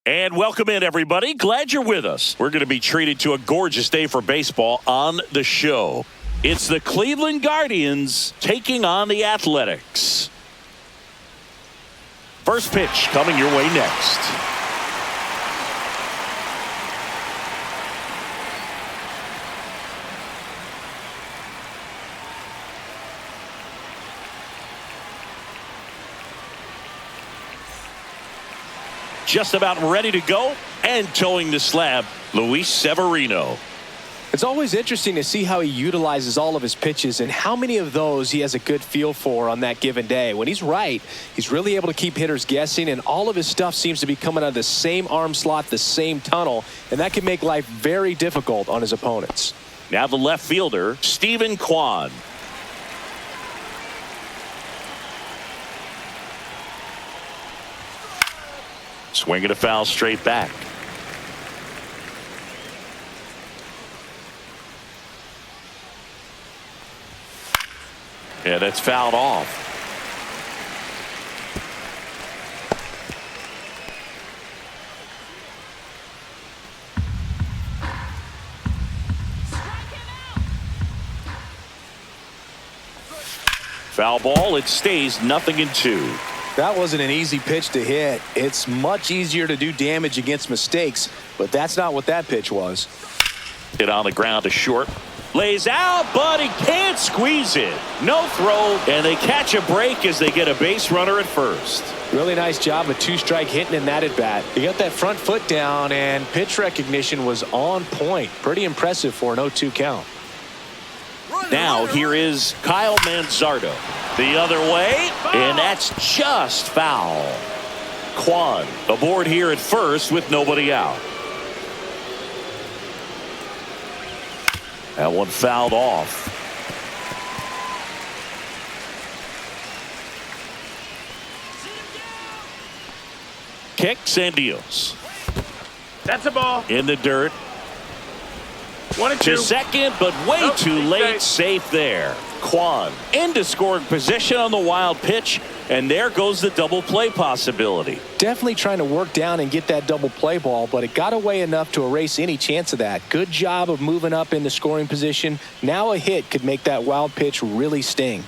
And welcome in, everybody. Glad you're with us. We're going to be treated to a gorgeous day for baseball on the show. It's the Cleveland Guardians taking on the Athletics. First pitch coming your way next. Just about ready to go and towing the slab, Luis Severino. It's always interesting to see how he utilizes all of his pitches and how many of those he has a good feel for on that given day. When he's right, he's really able to keep hitters guessing, and all of his stuff seems to be coming out of the same arm slot, the same tunnel, and that can make life very difficult on his opponents. Now the left fielder, Steven Kwan. Swinging a foul straight back. Yeah, that's fouled off. Foul ball. It stays 0-2. That wasn't an easy pitch to hit. It's much easier to do damage against mistakes, but that's not what that pitch was. Hit on the ground to short. Lays out, but he can't squeeze it. No throw, and they catch a break as they get a base runner at first. Really nice job of two-strike hitting in that at-bat. He got that front foot down, and pitch recognition was on point. Pretty impressive for an 0-2 count. Now here is Kyle Manzardo. The other way, and that's just foul. Kwan aboard here at first with nobody out. That one fouled off. Kicks and deals. That's a ball. In the dirt. 1-2. To second, but way too late. Safe there. Kwan into scoring position on the wild pitch, and there goes the double play possibility. Definitely trying to work down and get that double play ball, but it got away enough to erase any chance of that. Good job of moving up into scoring position. Now a hit could make that wild pitch really sting.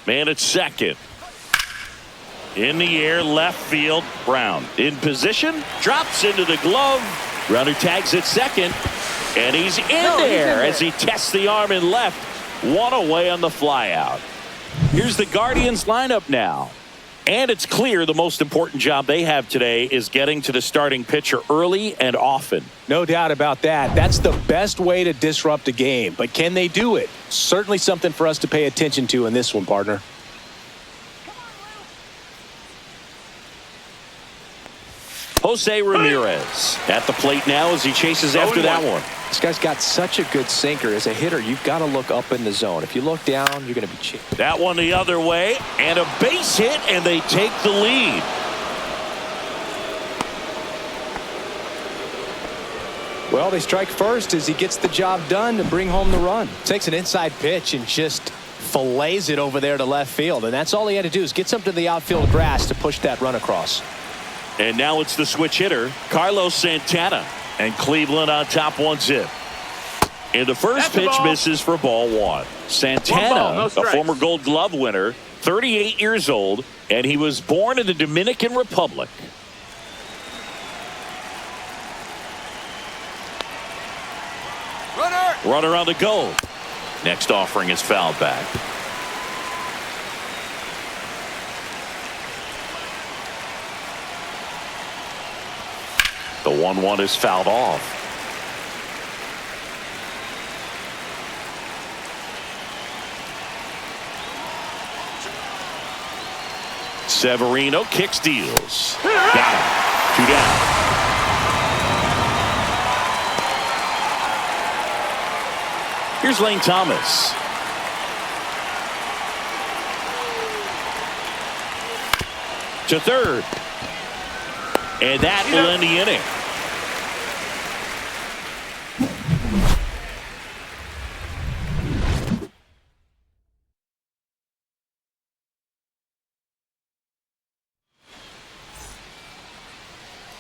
Man at second. In the air, left field. Brown in position, drops into the glove. Runner tags at second, and he's in there as he tests the arm in left. One away on the flyout. Here's the Guardians lineup now. And it's clear the most important job they have today is getting to the starting pitcher early and often. No doubt about that. That's the best way to disrupt a game. But can they do it? Certainly something for us to pay attention to in this one, partner. Jose Ramirez at the plate now as he chases after that one. This guy's got such a good sinker. As a hitter, you've got to look up in the zone. If you look down, you're going to be cheap. That one the other way, and a base hit, and they take the lead. Well, they strike first as he gets the job done to bring home the run. Takes an inside pitch and just fillets it over there to left field. And that's all he had to do is get something to the outfield grass to push that run across. And now it's the switch hitter, Carlos Santana. And Cleveland on top 1-0. And the first pitch misses for ball one. Santana, a former Gold Glove winner, 38 years old, and he was born in the Dominican Republic. Runner on the go. Next offering is fouled back. The 1-1 is fouled off. Severino kicks, deals. Got him. 2 down. Here's Lane Thomas. To third. And that will end the inning.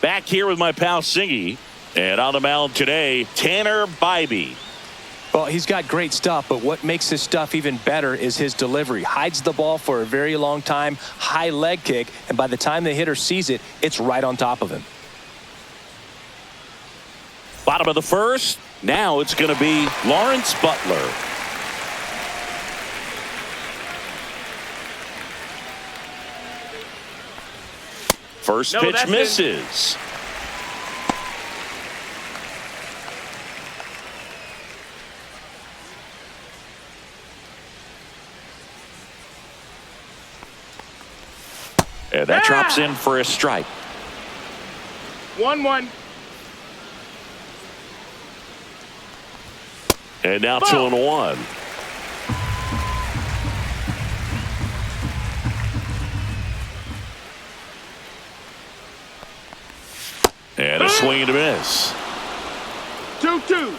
Back here with my pal Singy. And on the mound today, Tanner Bybee. Well, he's got great stuff, but what makes his stuff even better is his delivery. Hides the ball for a very long time, high leg kick, and by the time the hitter sees it, it's right on top of him. Bottom of the first. Now it's going to be Lawrence Butler. First pitch misses. And that drops in for a strike. 1-1. And now 2-1. And a swing and a miss. 2-2.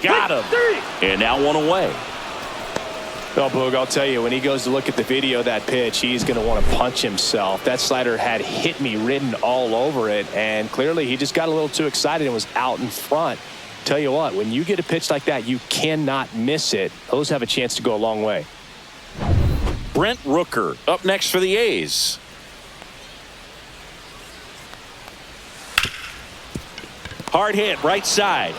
Got him. And now one away. Well, Boog, I'll tell you, when he goes to look at the video of that pitch, he's going to want to punch himself. That slider had hit me written all over it, and clearly he just got a little too excited and was out in front. Tell you what, when you get a pitch like that, you cannot miss it. Those have a chance to go a long way. Brent Rooker up next for the A's. Hard hit, right side.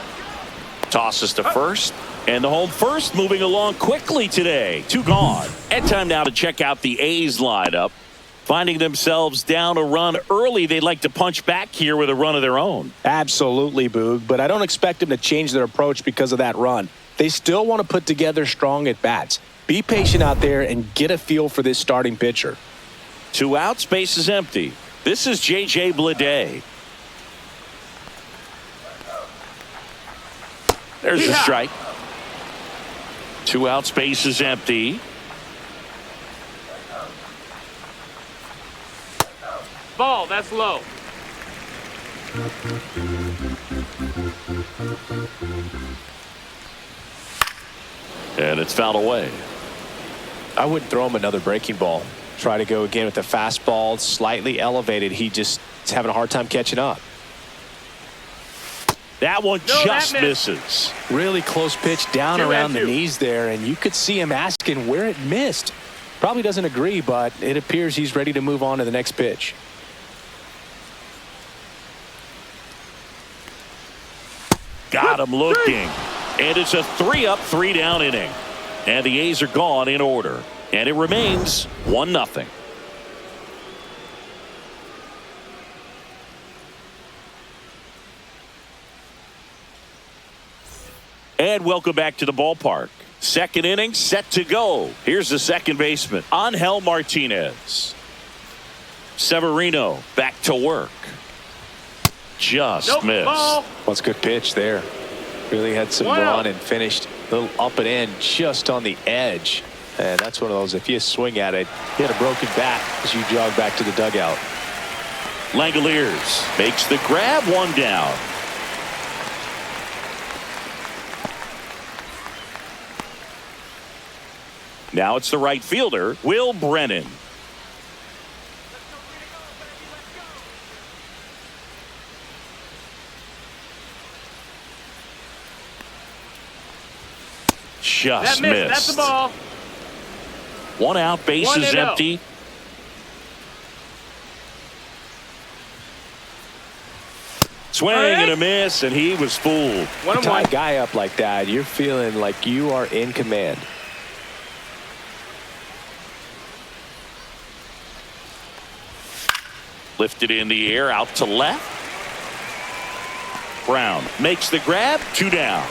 Tosses to first. And the home first moving along quickly today. 2 gone. And time now to check out the A's lineup. Finding themselves down a run early, they'd like to punch back here with a run of their own. Absolutely, Boog, but I don't expect them to change their approach because of that run. They still want to put together strong at-bats. Be patient out there and get a feel for this starting pitcher. 2 outs, base is empty. This is J.J. Bleday. There's the strike. 2 outs, base is empty. Ball, that's low. And it's fouled away. I wouldn't throw him another breaking ball. Try to go again with the fastball, slightly elevated. He just is having a hard time catching up. That one just misses. Really close pitch down around the knees there, and you could see him asking where it missed. Probably doesn't agree, but it appears he's ready to move on to the next pitch. Got him looking. And it's a 3-up, 3-down inning. And the A's are gone in order. And it remains 1-0. And welcome back to the ballpark. Second inning set to go. Here's the second baseman, Angel Martinez. Severino back to work. Just missed. Ball. What's a good pitch there. Really had some run and finished a little up and in just on the edge. And that's one of those, if you swing at it, you had a broken bat as you jog back to the dugout. Langoliers makes the grab, 1 down. Now it's the right fielder, Will Brennan. Just missed. That's the ball. 1 out, base is empty. Swing and a miss, and he was fooled. Tie a guy up like that, you're feeling like you are in command. Lifted in the air, out to left. Brown makes the grab, 2 down.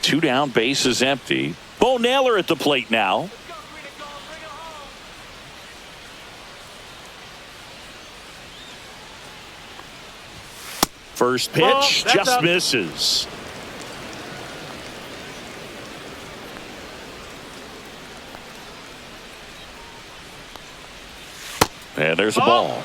Two down, base is empty. Bo Naylor at the plate now. First pitch just misses. And there's a ball.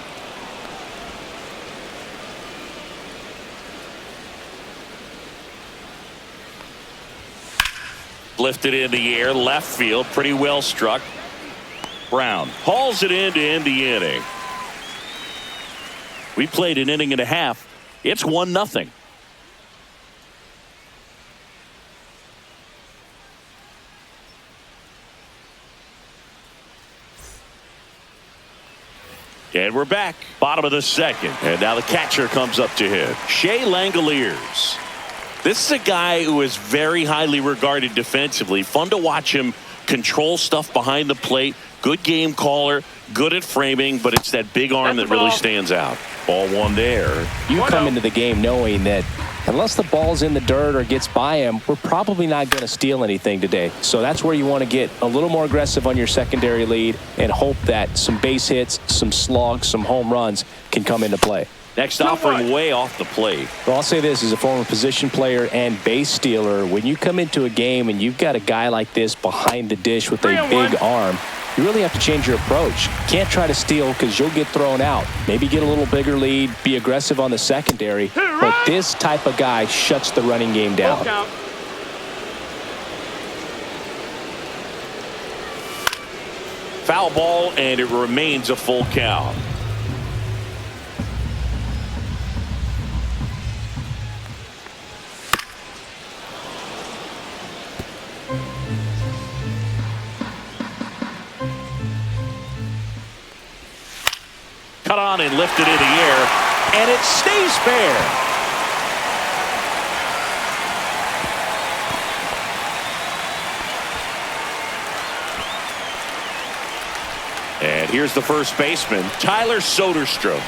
Lifted in the air, left field, pretty well struck. Brown hauls it in to end the inning. We played an inning and a half. It's 1-0. And we're back. Bottom of the second. And now the catcher comes up to hit. Shea Langoliers. This is a guy who is very highly regarded defensively. Fun to watch him control stuff behind the plate. Good game caller. Good at framing. But it's that big arm that really stands out. Ball one there. You come into the game knowing that unless the ball's in the dirt or gets by him, we're probably not going to steal anything today. So that's where you want to get a little more aggressive on your secondary lead and hope that some base hits, some slugs, some home runs can come into play. Next offering way off the plate. Well, I'll say this as a former position player and base stealer. When you come into a game and you've got a guy like this behind the dish with a big arm, you really have to change your approach. Can't try to steal because you'll get thrown out. Maybe get a little bigger lead, be aggressive on the secondary. But this type of guy shuts the running game down. Foul ball, and it remains a full count. Cut on and lifted in the air, and it stays fair. And here's the first baseman, Tyler Soderstrom.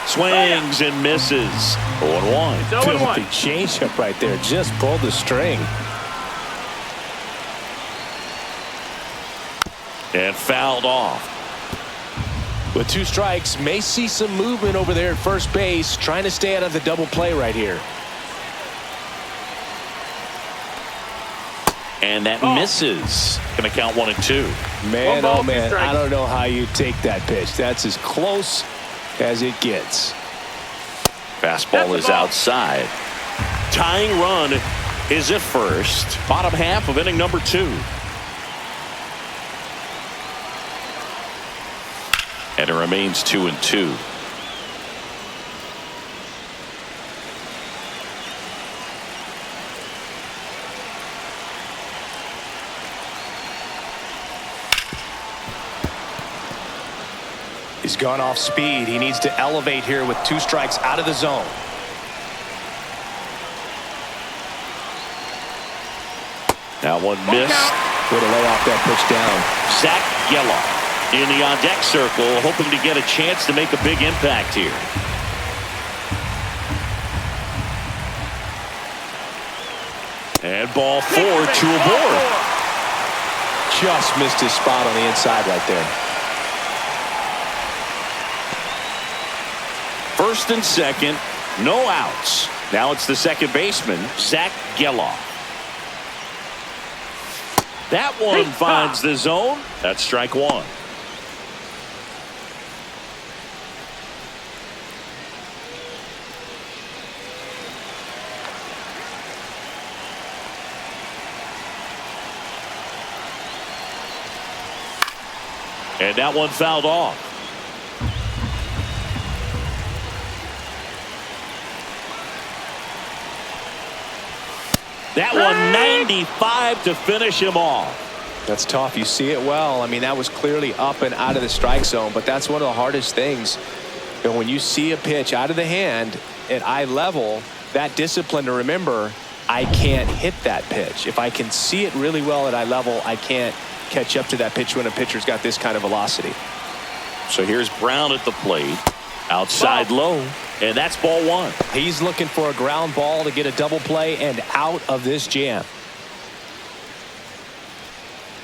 Swings and misses. 0-1. Filthy changeup right there. Just pulled the string. And fouled off. With 2 strikes, may see some movement over there at first base, trying to stay out of the double play right here. And that misses. Going to count 1 and 2. Man, oh man, I don't know how you take that pitch. That's as close as it gets. Fastball is outside. Tying run is at first. Bottom half of inning number 2. And it remains 2 and 2. He's gone off speed. He needs to elevate here with 2 strikes out of the zone. That one missed. Way to lay off that pitch down. Zach Geloff in the on-deck circle, hoping to get a chance to make a big impact here. And ball 4 to aboard. Just missed his spot on the inside right there. First and second, no outs. Now it's the second baseman, Zach Geloff. That one finds the zone. That's strike 1. And that one fouled off. That one 95 to finish him off. That's tough. You see it well. I mean, that was clearly up and out of the strike zone, but that's one of the hardest things. You know, when you see a pitch out of the hand at eye level, that discipline to remember, I can't hit that pitch. If I can see it really well at eye level, I can't catch up to that pitch when a pitcher's got this kind of velocity. So here's Brown at the plate. Outside low. And that's ball 1. He's looking for a ground ball to get a double play and out of this jam.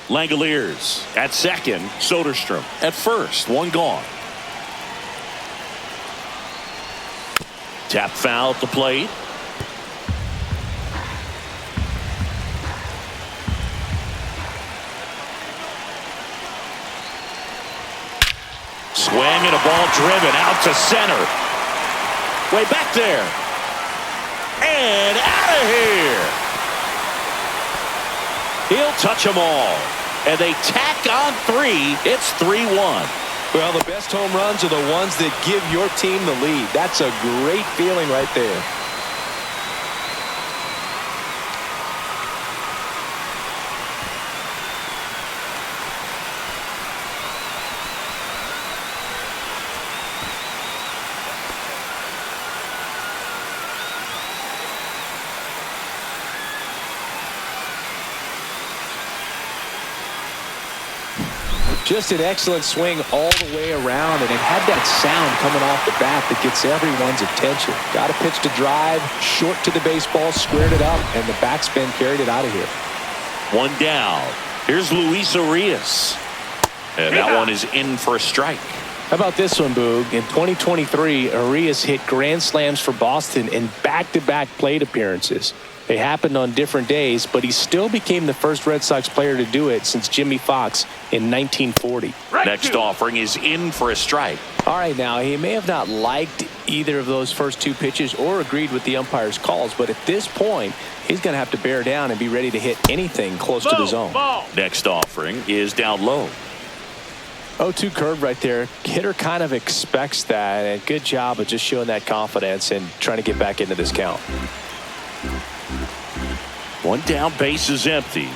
Langoliers at second. Soderstrom at first. 1 gone. Tap foul at the plate. Swing and a ball driven out to center. Way back there. And out of here. He'll touch them all. And they tack on 3. It's 3-1. Well, the best home runs are the ones that give your team the lead. That's a great feeling right there. Just an excellent swing all the way around, and it had that sound coming off the bat that gets everyone's attention. Got a pitch to drive, short to the baseball, squared it up, and the backspin carried it out of here. One down. Here's Luis Arias. And that one is in for a strike. How about this one, Boog? In 2023, Arias hit grand slams for Boston in back-to-back plate appearances. They happened on different days, but he still became the first Red Sox player to do it since Jimmy Fox in 1940. Next offering is in for a strike. All right, now, he may have not liked either of those first 2 pitches or agreed with the umpire's calls, but at this point, he's going to have to bear down and be ready to hit anything close to the zone. Next offering is down low. 0-2 curve right there. Hitter kind of expects that, and good job of just showing that confidence and trying to get back into this count. One down, base is empty.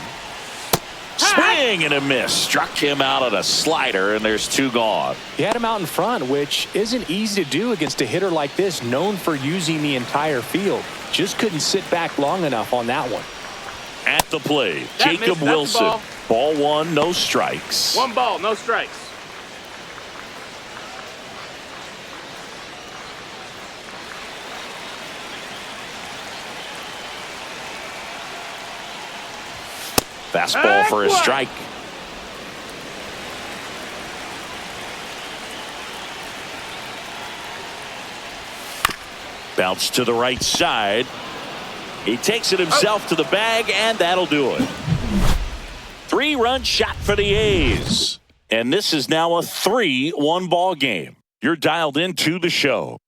Swing and a miss. Struck him out on a slider, and there's 2 gone. He had him out in front, which isn't easy to do against a hitter like this, known for using the entire field. Just couldn't sit back long enough on that one. At the plate, Jacob Wilson. Ball 1, no strikes. 1 ball, no strikes. Fastball for a strike. Bounce to the right side. He takes it himself to the bag, and that'll do it. 3-run shot for the A's. And this is now a 3-1 ball game. You're dialed into the show.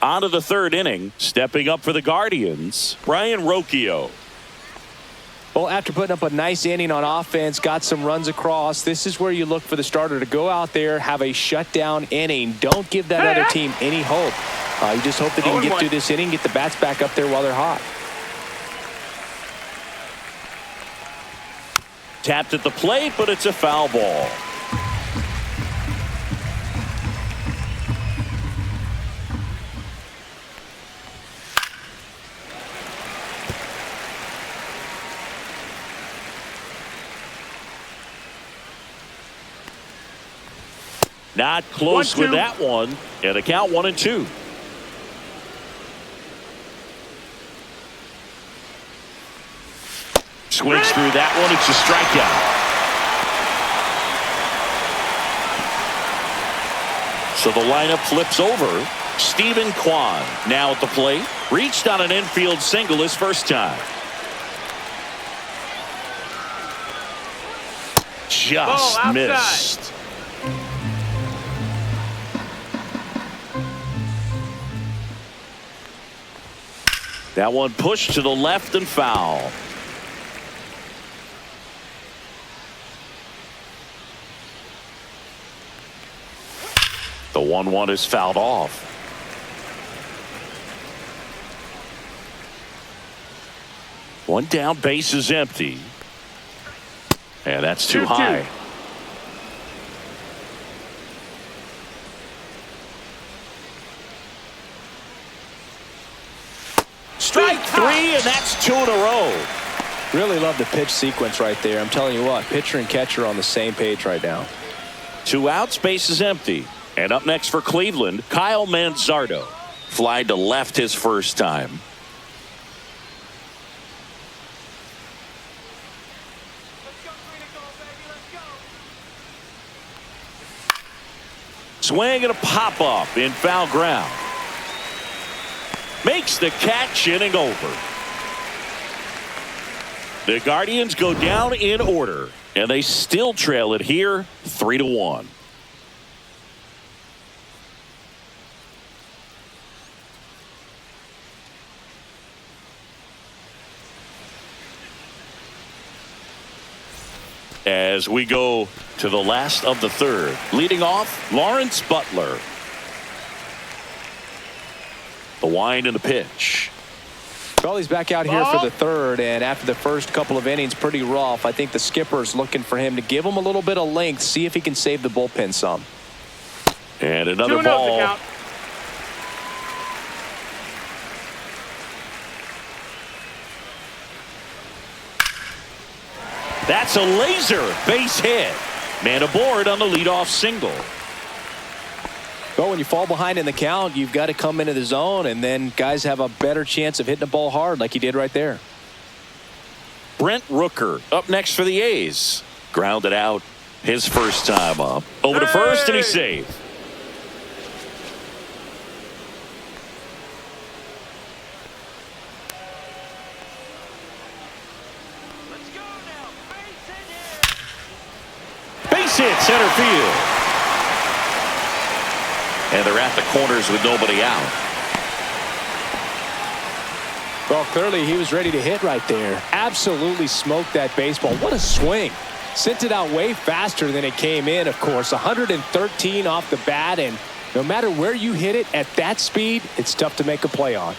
On to the 3rd inning. Stepping up for the Guardians, Brian Rocchio. Well, after putting up a nice inning on offense, got some runs across, this is where you look for the starter to go out there, have a shutdown inning. Don't give that other team any hope. You just hope that he can get through this inning, get the bats back up there while they're hot. Tapped at the plate, but it's a foul ball. Not close with that one. And a count 1-2. Swings through that one. It's a strikeout. So the lineup flips over. Stephen Kwan now at the plate. Reached on an infield single his first time. Just missed. That one pushed to the left and foul. The 1-1 is fouled off. One down, base is empty. And that's too high. Strike 3, and that's 2 in a row. Really love the pitch sequence right there. I'm telling you what, pitcher and catcher are on the same page right now. 2 outs, base is empty. And up next for Cleveland, Kyle Manzardo. Fly to left his first time. Swing and a pop-up in foul ground. Makes the catch, inning over. The Guardians go down in order, and they still trail it here 3-1. As we go to the last of the third, leading off, Lawrence Butler. The wind and the pitch. Well, he's back out here for the third, and after the first couple of innings, pretty rough. I think the skipper's looking for him to give him a little bit of length, see if he can save the bullpen some. And another ball. That's a laser base hit. Man aboard on the leadoff single. But when you fall behind in the count, you've got to come into the zone, and then guys have a better chance of hitting the ball hard like he did right there. Brent Rooker up next for the A's. Grounded out his first time up. Over to first, and he's safe. Base hit center field. And they're at the corners with nobody out. Well, clearly he was ready to hit right there. Absolutely smoked that baseball. What a swing. Sent it out way faster than it came in, of course. 113 off the bat, and no matter where you hit it at that speed, it's tough to make a play on.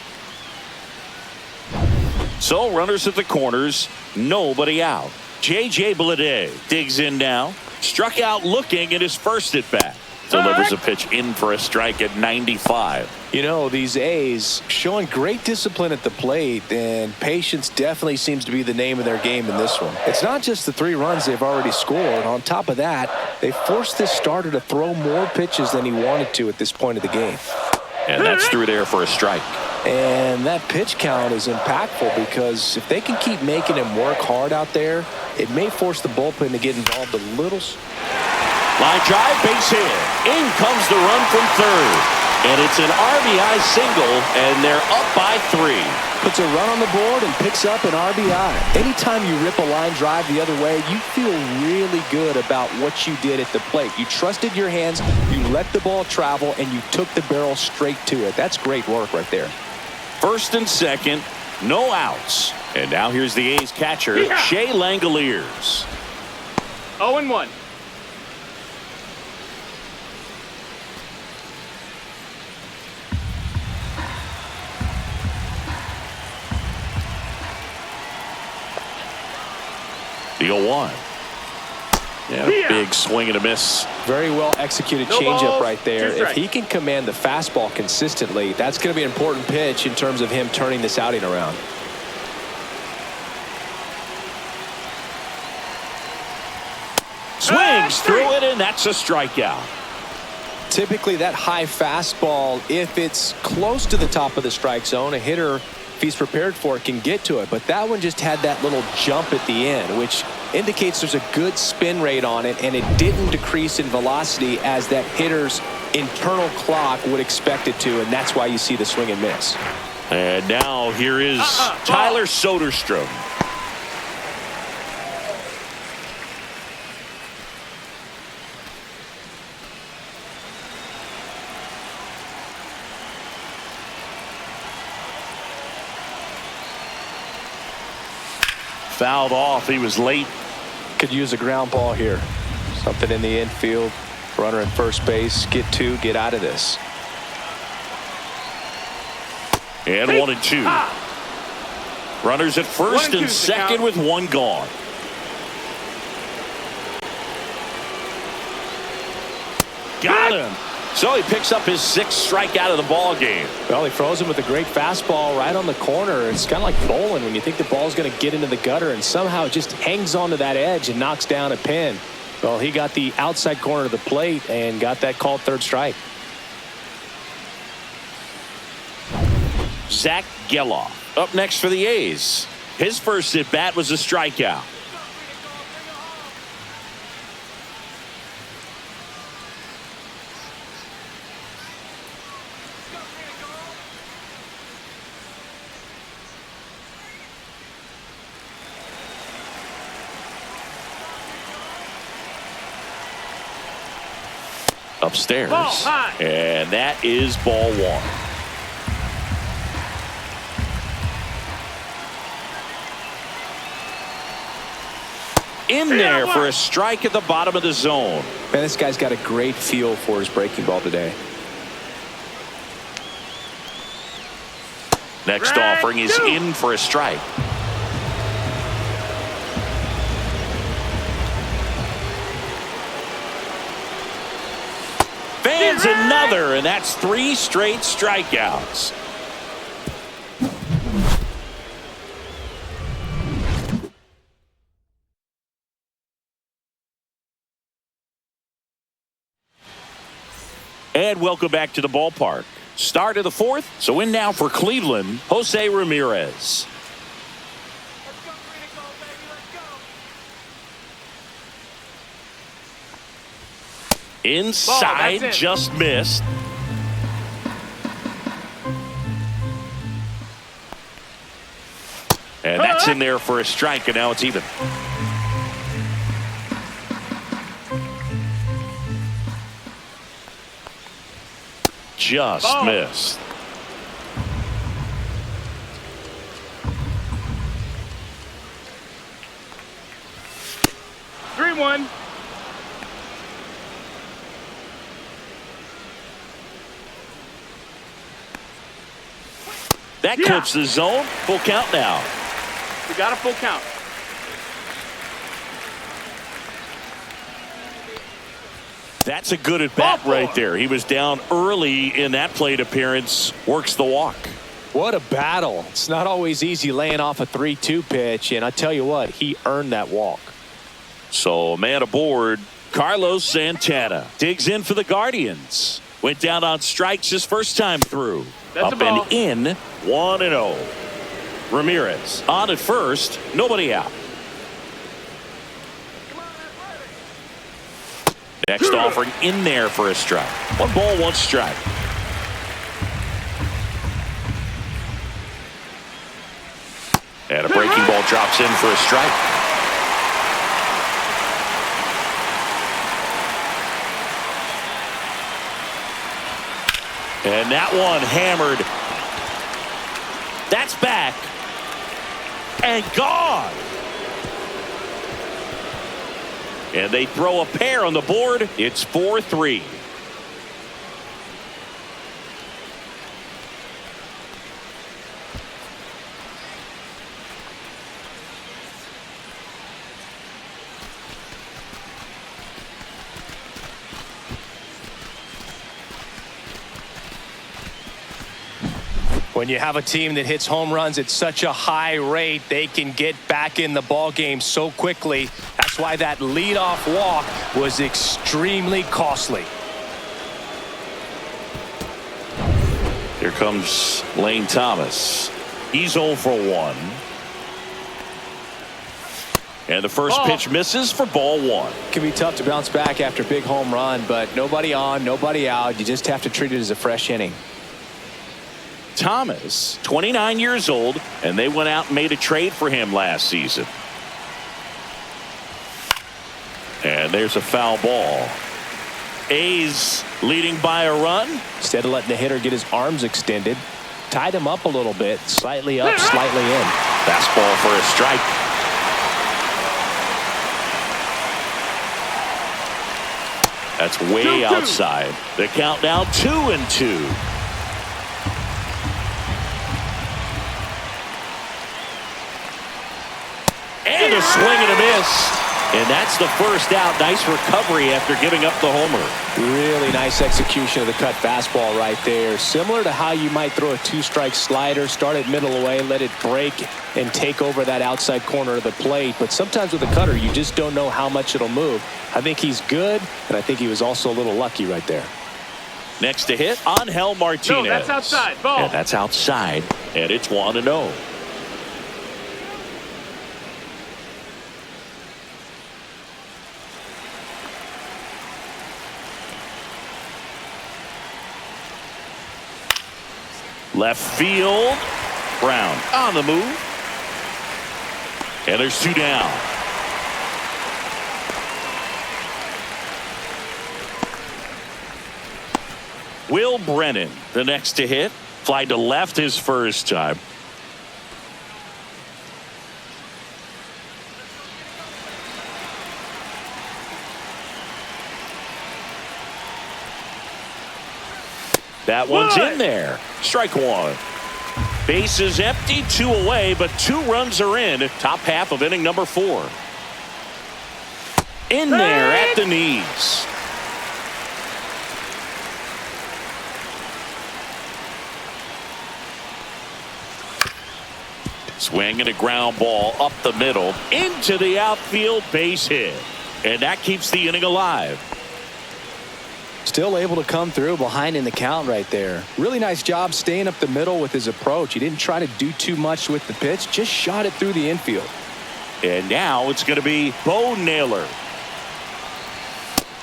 So runners at the corners, nobody out. J.J. Bleday digs in now. Struck out looking at his first at bat. Delivers a pitch in for a strike at 95. You know, these A's showing great discipline at the plate, and patience definitely seems to be the name of their game in this one. It's not just the 3 runs they've already scored. On top of that, they forced this starter to throw more pitches than he wanted to at this point of the game. And that's through there for a strike. And that pitch count is impactful because if they can keep making him work hard out there, it may force the bullpen to get involved a little. Line drive, base hit. In comes the run from third. And it's an RBI single, and they're up by 3. Puts a run on the board and picks up an RBI. Anytime you rip a line drive the other way, you feel really good about what you did at the plate. You trusted your hands, you let the ball travel, and you took the barrel straight to it. That's great work right there. First and second, no outs. And now here's the A's catcher, Shea Langoliers. 0-1. The 0-1. Yeah, big swing and a miss. Very well executed changeup right there. If he can command the fastball consistently, that's going to be an important pitch in terms of him turning this outing around. Swings through it, and that's a strikeout. Typically that high fastball, if it's close to the top of the strike zone, a hitter, if he's prepared for it, can get to it. But that one just had that little jump at the end, which indicates there's a good spin rate on it, and it didn't decrease in velocity as that hitter's internal clock would expect it to, and that's why you see the swing and miss. And now here is Tyler Soderstrom. Fouled off. He was late. Could use a ground ball here. Something in the infield. Runner in first base. Get 2. Get out of this. And 1-2. Runners at first and second with 1 gone. Got him. So he picks up his 6th strikeout of the ball game. Well, he throws him with a great fastball right on the corner. It's kind of like bowling when you think the ball's going to get into the gutter, and somehow it just hangs onto that edge and knocks down a pin. Well, he got the outside corner of the plate and got that called 3rd strike. Zach Geloff up next for the A's. His first at bat was a strikeout. Upstairs. Ball high. And that is ball one. In there for a strike at the bottom of the zone. Man, this guy's got a great feel for his breaking ball today. Next offering is in for a strike. Fans another, and that's 3 straight strikeouts. And welcome back to the ballpark. Start of the 4th, so in now for Cleveland, Jose Ramirez. Inside, just missed. And that's in there for a strike, and now it's even. Just missed. Three one. That clips the zone. Full count now. We got a full count. That's a good at bat right there. He was down early in that plate appearance. Works the walk. What a battle. It's not always easy laying off a 3-2 pitch, and I tell you what, he earned that walk. So a man aboard. Carlos Santana digs in for the Guardians. Went down on strikes his first time through. That's Up and in, 1-0. Ramirez on at first, nobody out. Next offering in there for a strike. 1 ball, 1 strike. And a breaking ball drops in for a strike. And that one hammered. That's back. And gone. And they throw a pair on the board. It's 4-3. When you have a team that hits home runs at such a high rate, they can get back in the ball game so quickly. That's why that leadoff walk was extremely costly. Here comes Lane Thomas. He's 0 for 1. And the first pitch misses for ball 1. It can be tough to bounce back after a big home run, but nobody on, nobody out. You just have to treat it as a fresh inning. Thomas, 29 years old, and they went out and made a trade for him last season. And there's a foul ball. A's leading by a run. Instead of letting the hitter get his arms extended, tied him up a little bit, slightly up, slightly in. Fastball for a strike. That's way outside. The count now 2-2. And a swing and a miss. And that's the first out. Nice recovery after giving up the homer. Really nice execution of the cut fastball right there. Similar to how you might throw a 2-strike slider, start it middle away, let it break and take over that outside corner of the plate. But sometimes with a cutter, you just don't know how much it'll move. I think he's good, and I think he was also a little lucky right there. Next to hit, Angel Martinez. No, that's outside. Ball. And that's outside. And it's 1-0. Left field. Brown on the move. And there's 2 down. Will Brennan, the next to hit. Fly to left his first time. That one's in there. Strike one. Base is empty, 2 away, but 2 runs are in. Top half of inning number 4. In there at the knees. Swing and a ground ball up the middle into the outfield, base hit. And that keeps the inning alive. Still able to come through behind in the count right there. Really nice job staying up the middle with his approach. He didn't try to do too much with the pitch, just shot it through the infield. And now it's going to be Bo Naylor.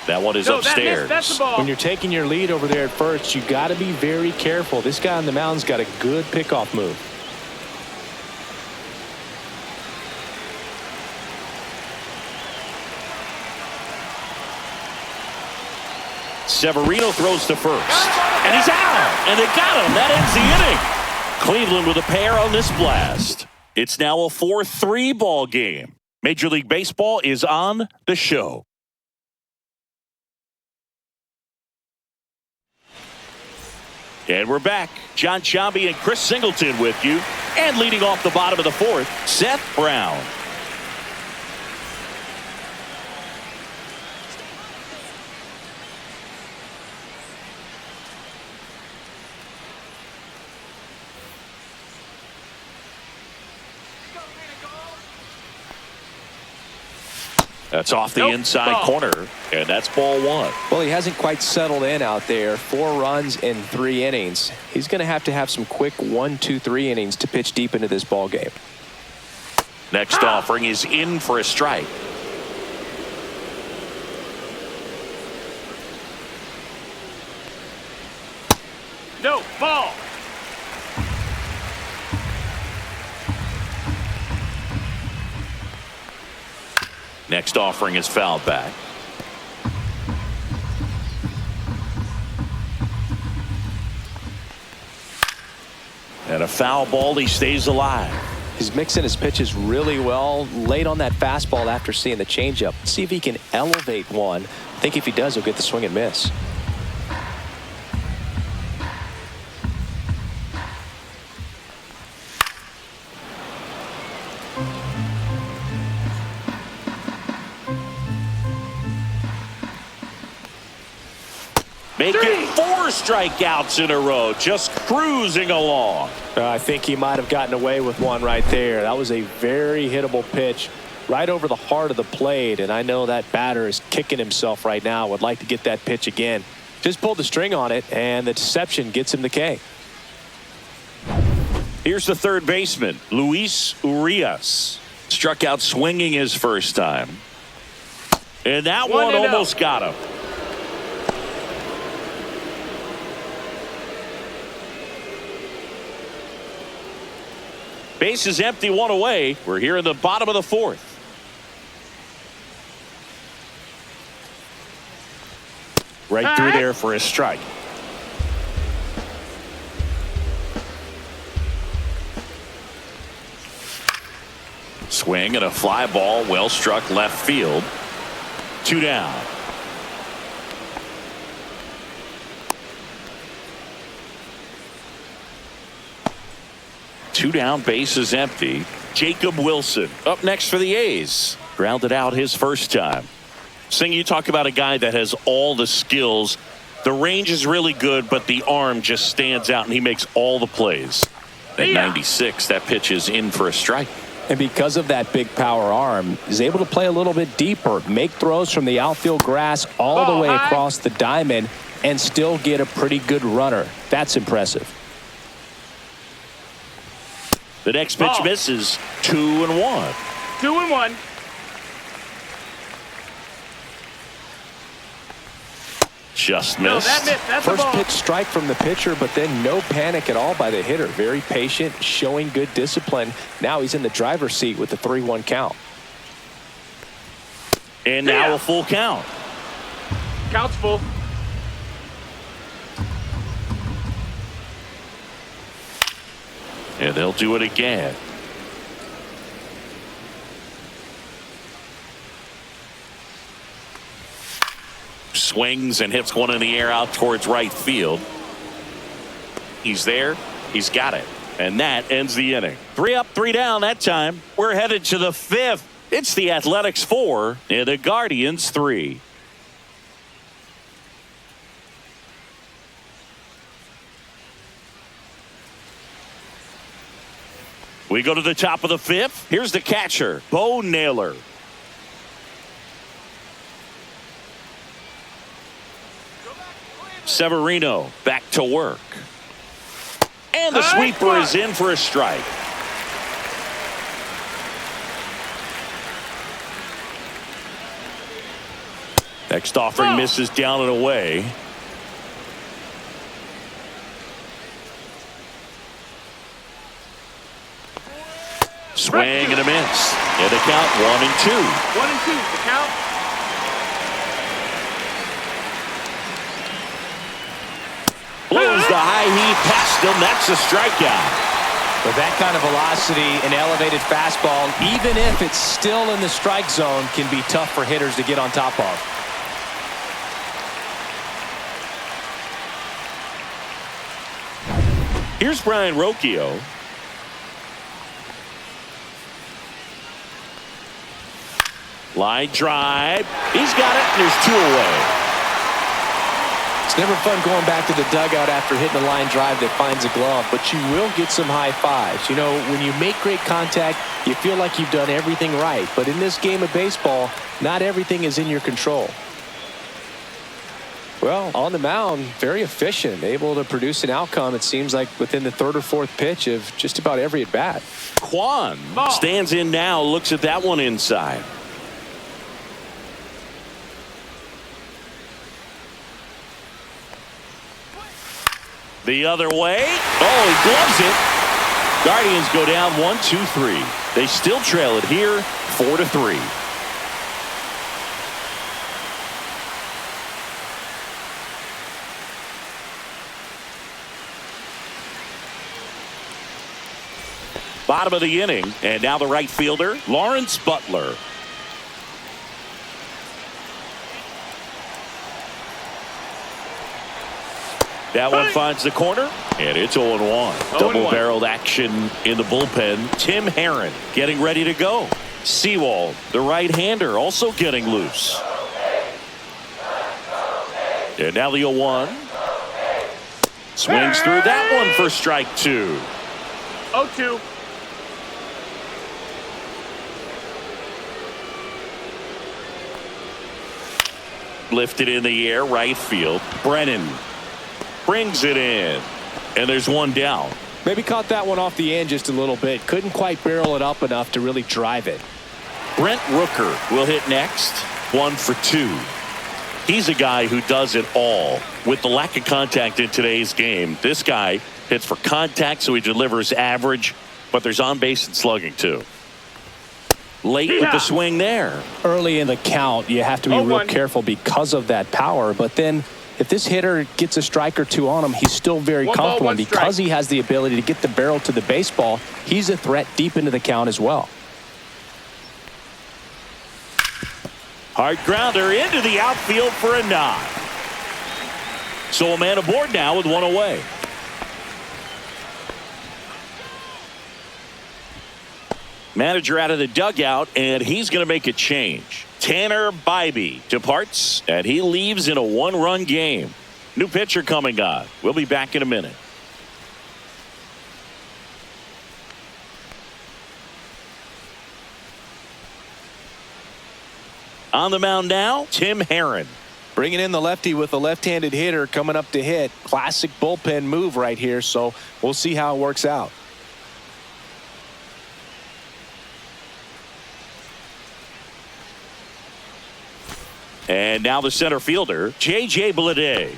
That one is upstairs. That's the ball. When you're taking your lead over there at first, you got to be very careful. This guy on the mound's got a good pickoff move. Severino throws to first. And he's out. And they got him. That ends the inning. Cleveland with a pair on this blast. It's now a 4-3 ball game. Major League Baseball is on the show. And we're back. John Sciambi and Chris Singleton with you. And leading off the bottom of the 4th, Seth Brown. That's off the inside corner, and that's ball 1. Well, he hasn't quite settled in out there. 4 runs in 3 innings. He's going to have some quick 1, 2, 3 innings to pitch deep into this ball game. Next offering is in for a strike. No, ball. Next offering is fouled back. And a foul ball. He stays alive. He's mixing his pitches really well. Late on that fastball after seeing the changeup. See if he can elevate one. I think if he does, he'll get the swing and miss. Making 4 strikeouts in a row, just cruising along. I think he might have gotten away with one right there. That was a very hittable pitch right over the heart of the plate, and I know that batter is kicking himself right now. Would like to get that pitch again. Just pulled the string on it, and the deception gets him the K. Here's the third baseman, Luis Urias. Struck out swinging his first time. And that one almost got him. Base is empty, 1 away. We're here in the bottom of the 4th. Right through there for a strike. Swing and a fly ball, well struck left field. 2 down. Two down, base is empty. Jacob Wilson up next for the A's. Grounded out his first time. Sing, you talk about a guy that has all the skills. The range is really good, but the arm just stands out, and he makes all the plays. At 96, that pitch is in for a strike. And because of that big power arm, he's able to play a little bit deeper, make throws from the outfield grass all the way across the diamond, and still get a pretty good runner. That's impressive. The next pitch misses. 2-1. 2-1. Just No, missed. that missed. That's First a ball. pitch strike from the pitcher, but then no panic at all by the hitter. Very patient, showing good discipline. Now he's in the driver's seat with the 3-1 count. And now a full count. Count's full. And they'll do it again. Swings and hits one in the air out towards right field. He's there. He's got it. And that ends the inning. 3 up, 3 down that time. We're headed to the 5th. It's the Athletics 4 and the Guardians 3. We go to the top of the 5th. Here's the catcher, Bo Naylor. Severino back to work. And the sweeper is in for a strike. Next offering misses down and away. Swing and a miss. And the count 1-2. 1-2, the count. Blows the high heat past him. That's a strikeout. With that kind of velocity, an elevated fastball, even if it's still in the strike zone, can be tough for hitters to get on top of. Here's Brian Rocchio. Line drive. He's got it, and there's 2 away. It's never fun going back to the dugout after hitting a line drive that finds a glove, but you will get some high fives. You know, when you make great contact, you feel like you've done everything right. But in this game of baseball, not everything is in your control. Well, on the mound, very efficient, able to produce an outcome, it seems like, within the 3rd or 4th pitch of just about every at-bat. Kwan stands in now, looks at that one inside. The other way. Oh, he gloves it. Guardians go down 1-2-3. They still trail it here 4-3. Bottom of the inning, and now the right fielder, Lawrence Butler. That one finds the corner, and it's 0-1. Double-barreled action in the bullpen. Tim Herron getting ready to go. Sewald, the right-hander, also getting loose. And now the 0-1. Swings through that one for strike 2. 0-2. Lifted in the air, right field. Brennan brings it in, and there's 1 down. Maybe caught that one off the end just a little bit. Couldn't quite barrel it up enough to really drive it. Brent Rooker will hit next. 1 for 2. He's a guy who does it all. With the lack of contact in today's game, this guy hits for contact, so he delivers average, but there's on base and slugging too. Late with the swing there. Early in the count, you have to be real careful because of that power, but then if this hitter gets a strike or 2 on him, he's still very comfortable. And because he has the ability to get the barrel to the baseball, he's a threat deep into the count as well. Hard grounder into the outfield for a nod. So a man aboard now with 1 away. Manager out of the dugout, and he's going to make a change. Tanner Bybee departs, and he leaves in a 1-run game. New pitcher coming on. We'll be back in a minute. On the mound now, Tim Herron. Bringing in the lefty with a left-handed hitter coming up to hit. Classic bullpen move right here, so we'll see how it works out. And now the center fielder, J.J. Bleday.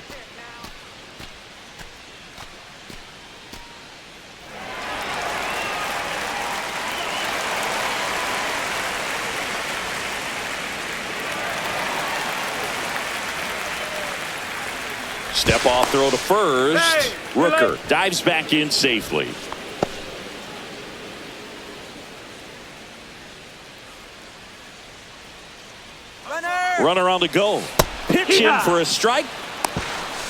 Step off throw to first. Rooker dives back in safely. Runner on the go. Pitch in for a strike.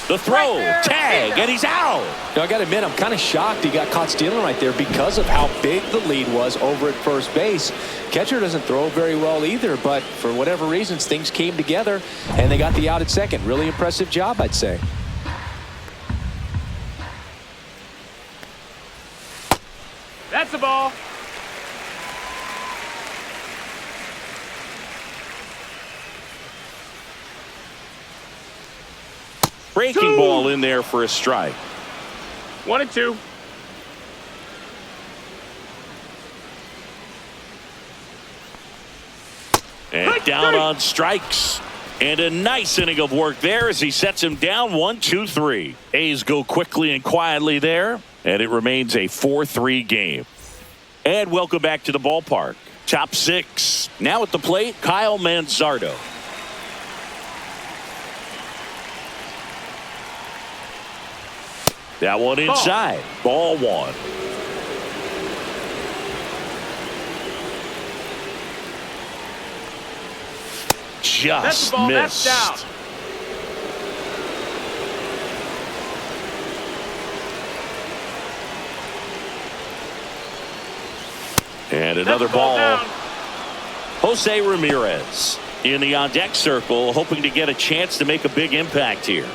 The throw, tag, and he's out. Now, I got to admit, I'm kind of shocked he got caught stealing right there because of how big the lead was over at first base. Catcher doesn't throw very well either, but for whatever reasons, things came together, and they got the out at second. Really impressive job, I'd say. That's the ball. Breaking ball in there for a strike. 1-2. And down on strikes. And a nice inning of work there as he sets him down 1-2-3. A's go quickly and quietly there, and it remains a 4-3 game. And welcome back to the ballpark. Top six. Now at the plate, Kyle Manzardo. That one inside. Ball one. Just missed. That's down. And another ball. Down. Jose Ramirez in the on-deck circle, hoping to get a chance to make a big impact here.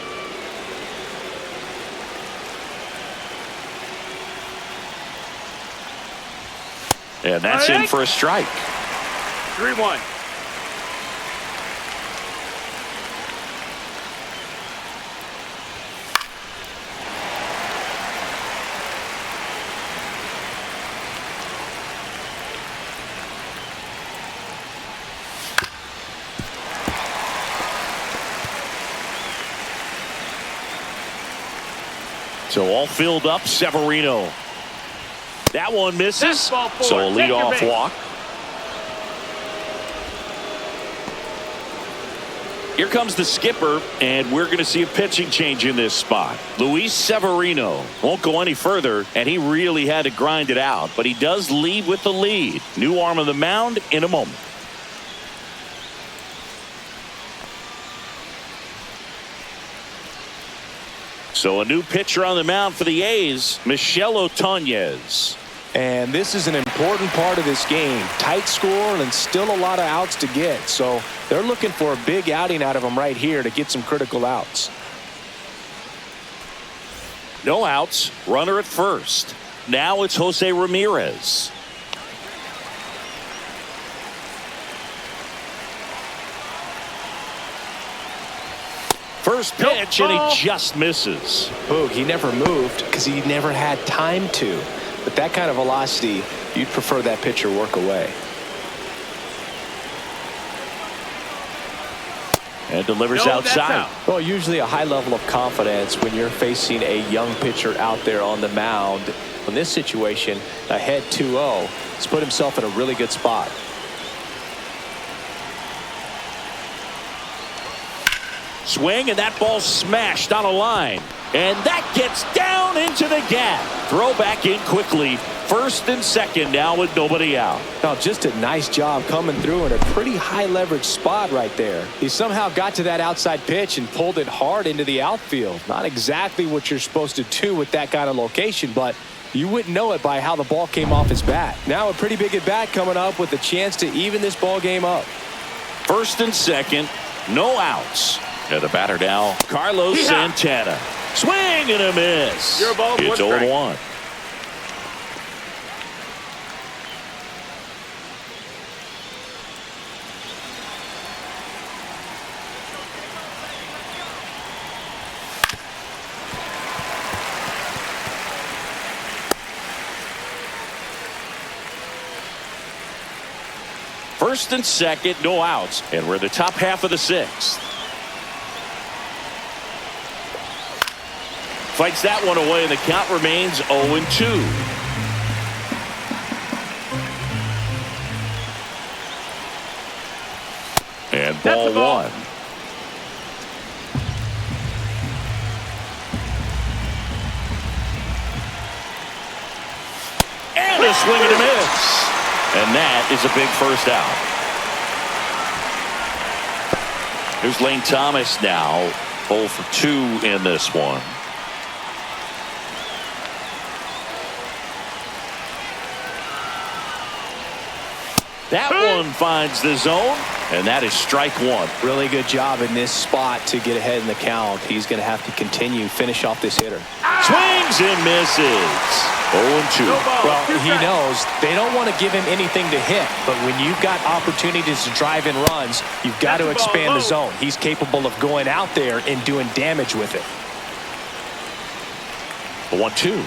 And that's in for a strike. 3-1. So all filled up, Severino. That one misses. So a leadoff walk. Here comes the skipper, and we're going to see a pitching change in this spot. Luis Severino won't go any further, and he really had to grind it out, but he does lead with the lead. New arm of the mound in a moment. So a new pitcher on the mound for the A's, Michel Otañez. And this is an important part of this game. Tight score and still a lot of outs to get. So they're looking for a big outing out of him right here to get some critical outs. No outs. Runner at first. Now it's Jose Ramirez. First pitch, and he just misses. Boog, he never moved because he never had time to. But that kind of velocity, you'd prefer that pitcher work away. And delivers outside. Well, usually a high level of confidence when you're facing a young pitcher out there on the mound. In this situation, ahead 2-0, he's put himself in a really good spot. Swing, and that ball smashed on a line. And that gets down into the gap. Throw back in quickly. First and second now with nobody out. Oh, just a nice job coming through in a pretty high leverage spot right there. He somehow got to that outside pitch and pulled it hard into the outfield. Not exactly what you're supposed to do with that kind of location, but you wouldn't know it by how the ball came off his bat. Now a pretty big at bat coming up with a chance to even this ball game up. First and second, no outs. And the batter now, Carlos Santana. Swing and a miss. You're a ball, it's 0-1. First and second, no outs. And we're in the top half of the sixth. Fights that one away, and the count remains 0-2. And ball one. And a swing and a miss. And that is a big first out. Here's Lane Thomas now, 0 for 2 in this one. That one finds the zone, and that is strike one. Really good job in this spot to get ahead in the count. He's going to have to finish off this hitter. Swings and misses. 0-2. Well, he knows they don't want to give him anything to hit, but when you've got opportunities to drive in runs, you've got to expand the zone. He's capable of going out there and doing damage with it. 1-2.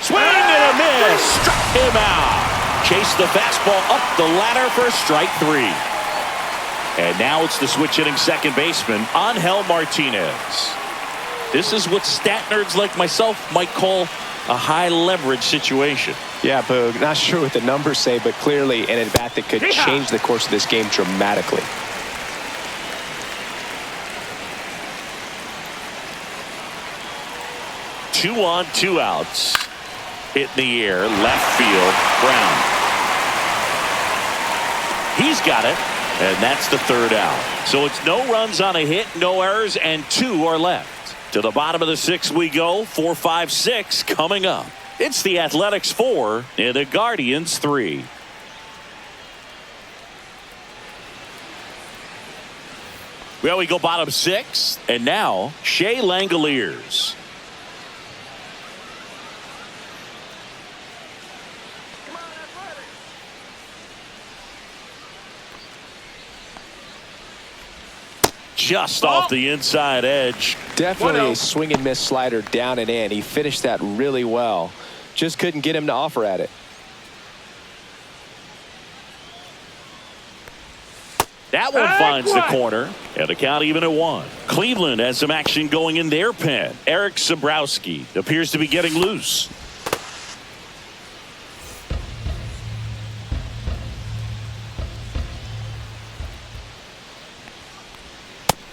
Swing and a miss. Struck him out. Chase the fastball up the ladder for strike 3. And now it's the switch hitting second baseman, Angel Martinez. This is what stat nerds like myself might call a high leverage situation. Yeah, Boog, not sure what the numbers say, but clearly an at-bat that could change the course of this game dramatically. Two on, 2 outs. Hit in the air, left field, Brown. He's got it, and that's the third out. So it's no runs on a hit, no errors, and 2 are left. To the bottom of the 6th we go. 4, 5, 6 coming up. It's the Athletics 4 and the Guardians 3. Well, we go bottom 6, and now Shea Langoliers. Just off the inside edge. Definitely a swing and miss slider down and in. He finished that really well. Just couldn't get him to offer at it. That one finds the corner, and the count even at 1. Cleveland has some action going in their pen. Eric Sabrowski appears to be getting loose.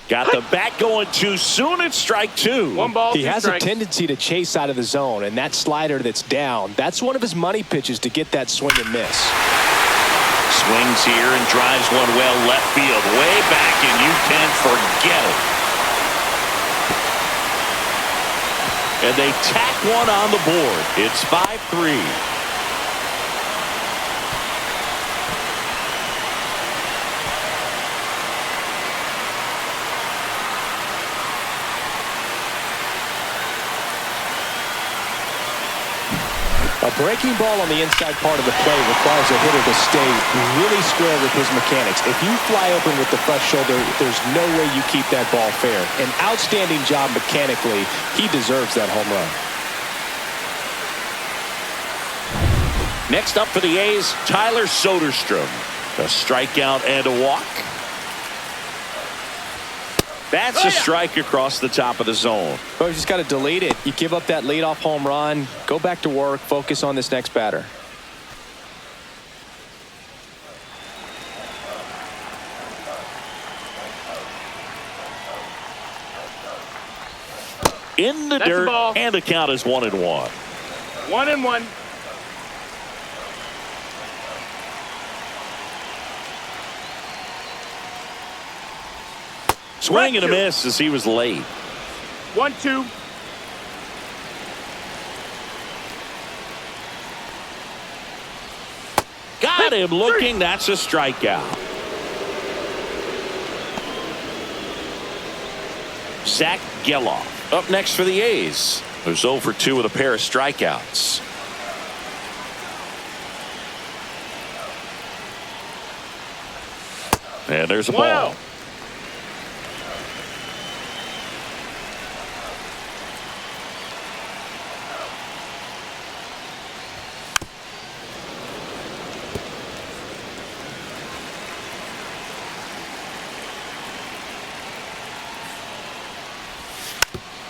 Got the bat going too soon. It's strike 2. 1 ball, 2 He has strikes. a tendency to chase out of the zone, and that slider that's down, that's one of his money pitches to get that swing and miss. Swings here and drives one well left field. Way back, and you can forget it. And they tack one on the board. It's 5-3. A breaking ball on the inside part of the play requires a hitter to stay really square with his mechanics. If you fly open with the fresh shoulder, there's no way you keep that ball fair. An outstanding job mechanically. He deserves that home run. Next up for the A's, Tyler Soderstrom. A strikeout and a walk. That's a strike across the top of the zone. But you just got to delete it. You give up that leadoff home run, go back to work, focus on this next batter. In the That's a dirt, ball. and the count is 1-1. 1-1. Swing and a miss as he was late. 1-2. Got him looking. That's a strikeout. Zach Geloff up next for the A's, who's 0 for 2 with a pair of strikeouts. And there's a ball.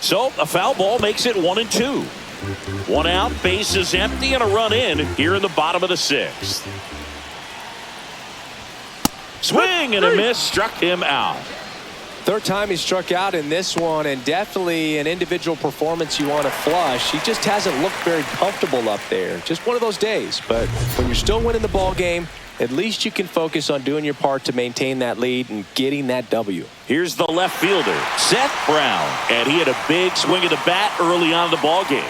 So a foul ball makes it 1-2. 1 out, bases empty, and a run in here in the bottom of the 6th. Swing and a miss, struck him out. Third time he struck out in this one, and definitely an individual performance you want to flush. He just hasn't looked very comfortable up there. Just one of those days. But when you're still winning the ball game, at least you can focus on doing your part to maintain that lead and getting that W. Here's the left fielder, Seth Brown, and he had a big swing of the bat early on in the ball game.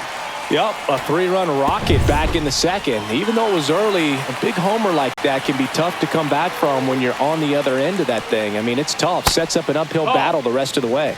Yep, a 3-run rocket back in the second. Even though it was early, a big homer like that can be tough to come back from when you're on the other end of that thing. I mean, it's tough. Sets up an uphill battle the rest of the way.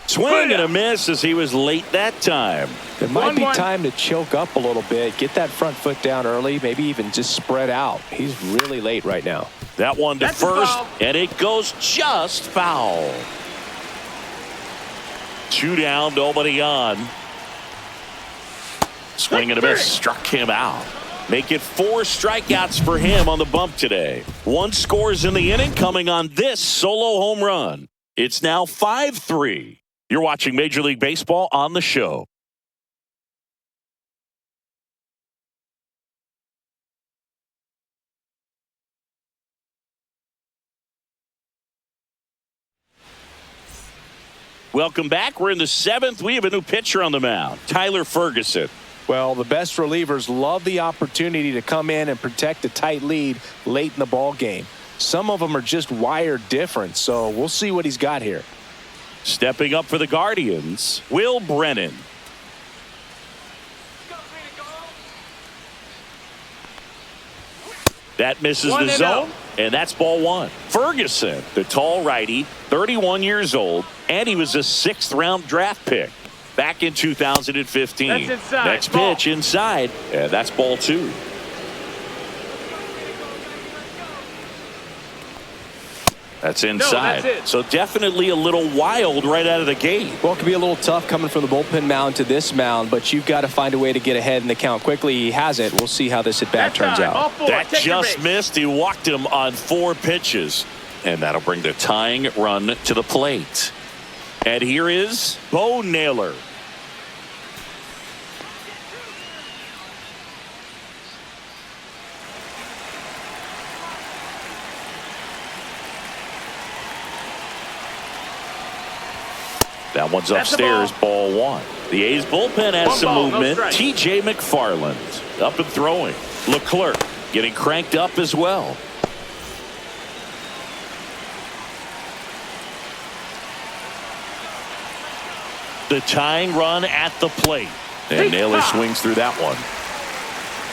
Swing and a miss as he was late that time. It might be time to choke up a little bit, get that front foot down early, maybe even just spread out. He's really late right now. That one to first, and it goes just foul. 2 down, nobody on. Swing and a miss, struck him out. Make it 4 strikeouts for him on the bump today. 1 scores in the inning coming on this solo home run. It's now 5-3. You're watching Major League Baseball on the show. Welcome back. We're in the 7th. We have a new pitcher on the mound, Tyler Ferguson. Well, the best relievers love the opportunity to come in and protect a tight lead late in the ball game. Some of them are just wired different, so we'll see what he's got here. Stepping up for the Guardians, Will Brennan. That misses the zone, and that's ball 1. Ferguson, the tall righty, 31 years old, and he was a 6th-round draft pick back in 2015. That's inside. Next pitch inside, and that's ball 2. That's inside. No, that's it. So definitely a little wild right out of the gate. Well, it could be a little tough coming from the bullpen mound to this mound, but you've got to find a way to get ahead in the count quickly. He hasn't. We'll see how this at bat turns out. That just missed. He walked him on 4 pitches, and that'll bring the tying run to the plate. And here is Bo Naylor. That one's upstairs, ball 1. The A's bullpen has some movement. TJ McFarland up and throwing. Leclerc getting cranked up as well. The tying run at the plate. And Naylor swings through that one.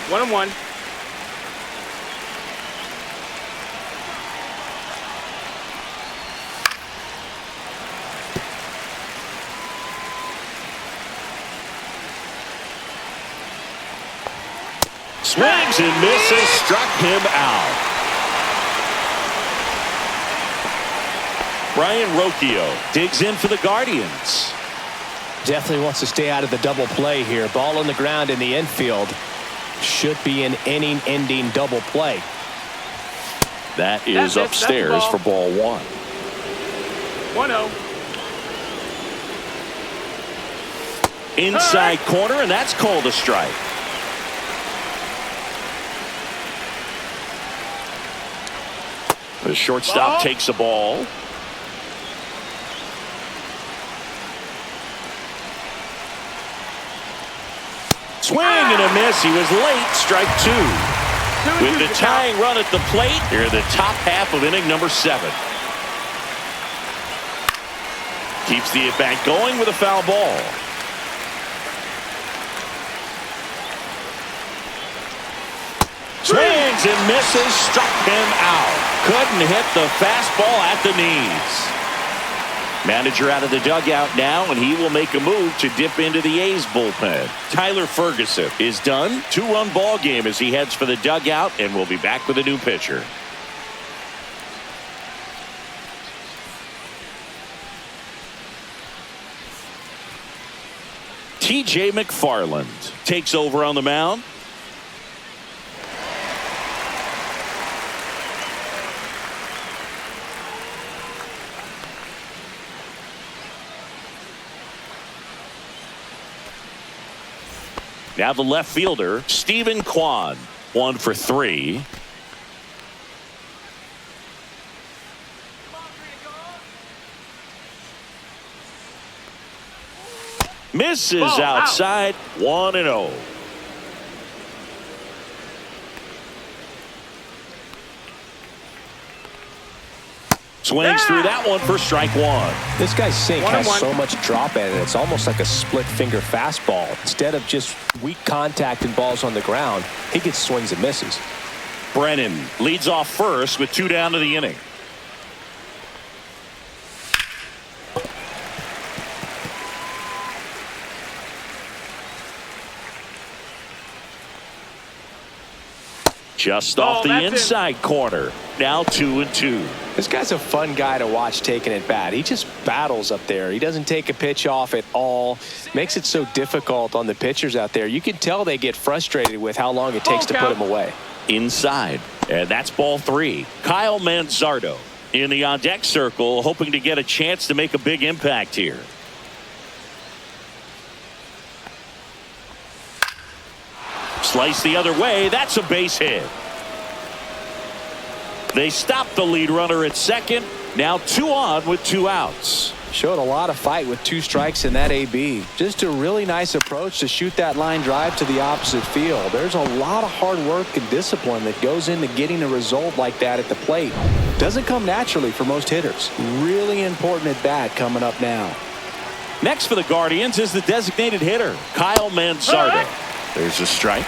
1-1. Swings and misses, struck him out. Brian Rocchio digs in for the Guardians. Definitely wants to stay out of the double play here. Ball on the ground in the infield. Should be an inning-ending double play. That is upstairs for ball 1. 1-0. Inside corner, and that's called a strike. The shortstop takes the ball. Swing and a miss. He was late. Strike 2. With the tying run at the plate, here in the top half of inning number 7. Keeps the at-bat going with a foul ball. Swings and misses, struck him out. Couldn't hit the fastball at the knees. Manager out of the dugout now, and he will make a move to dip into the A's bullpen. Tyler Ferguson is done. 2-run ball game as he heads for the dugout, and we'll be back with a new pitcher. TJ McFarland takes over on the mound. Now the left fielder, Stephen Kwan, 1 for 3. Misses Ball, outside. 1-0. Swings through that one for strike one. This guy's sink has 1-1. so much drop in it. It's almost like a split finger fastball. Instead of just weak contact and balls on the ground, he gets swings and misses. Brennan leads off first with 2 down to the inning. Just off the inside corner. Now 2-2. This guy's a fun guy to watch taking at bat. He just battles up there. He doesn't take a pitch off at all. Makes it so difficult on the pitchers out there. You can tell they get frustrated with how long it takes to put him away. Inside. And that's ball 3. Kyle Manzardo in the on-deck circle, hoping to get a chance to make a big impact here. Slice the other way. That's a base hit. They stop the lead runner at second. Now 2 on with 2 outs. Showed a lot of fight with 2 strikes in that AB. Just a really nice approach to shoot that line drive to the opposite field. There's a lot of hard work and discipline that goes into getting a result like that at the plate. Doesn't come naturally for most hitters. Really important at bat coming up now. Next for the Guardians is the designated hitter, Kyle Manzardo. There's a strike.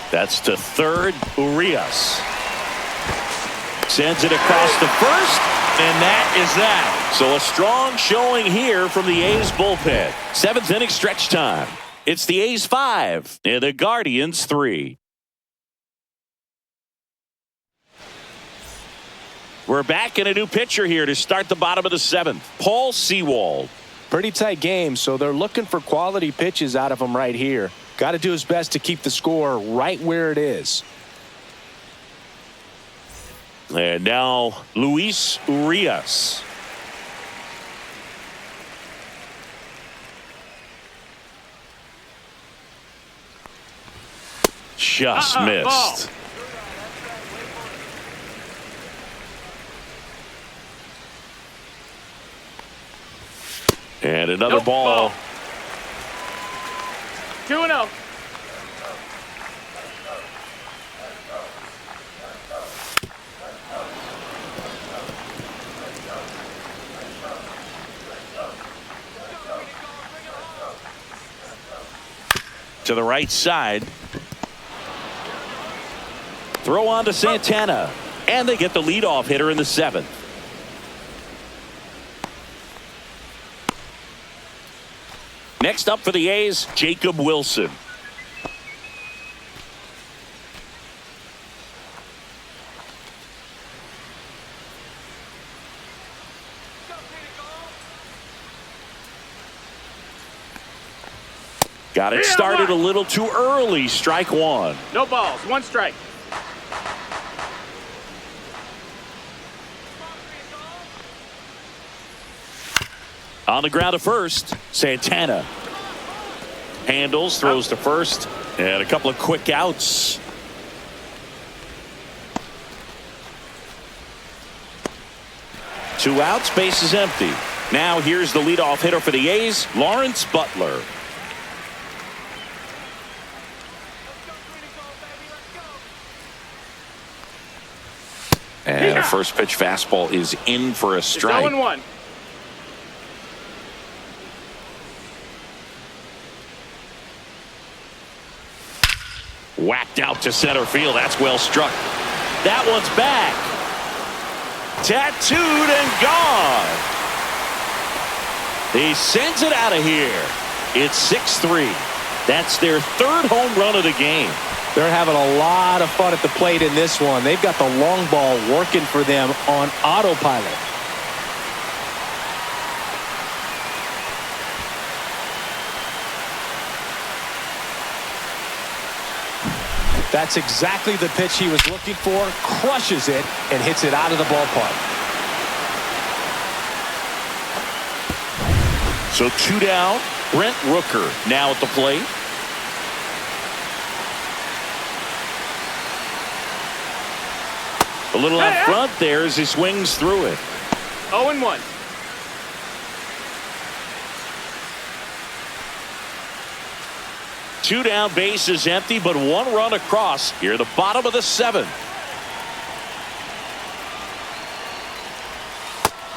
That's to third. Urias sends it across to first, and that is that. So a strong showing here from the A's bullpen. 7th inning stretch time. It's the A's 5 and the Guardians 3. We're back in a new pitcher here to start the bottom of the 7th. Paul Sewald. Pretty tight game, so they're looking for quality pitches out of him right here. Got to do his best to keep the score right where it is. And now Luis Urias. Just missed. Ball. And another ball. 2-0. To the right side. Throw on to Santana. And they get the leadoff hitter in the 7th. Next up for the A's, Jacob Wilson. Got it started a little too early. Strike 1. No balls. 1 strike. On the ground to first, Santana handles, throws to first, and a couple of quick outs. Two outs, base is empty. Now here's the leadoff hitter for the A's, Lawrence Butler. And a first pitch fastball is in for a strike. 0-1. Whacked out to center field. That's well struck. That one's back. Tattooed and gone. He sends it out of here. It's 6-3. That's their 3rd home run of the game. They're having a lot of fun at the plate in this one. They've got the long ball working for them on autopilot. That's exactly the pitch he was looking for. Crushes it and hits it out of the ballpark. So 2 down Brent Rooker now at the plate. A little out front there as he swings through it. 0-1. Two down, bases empty, but one run across here, the bottom of the seventh.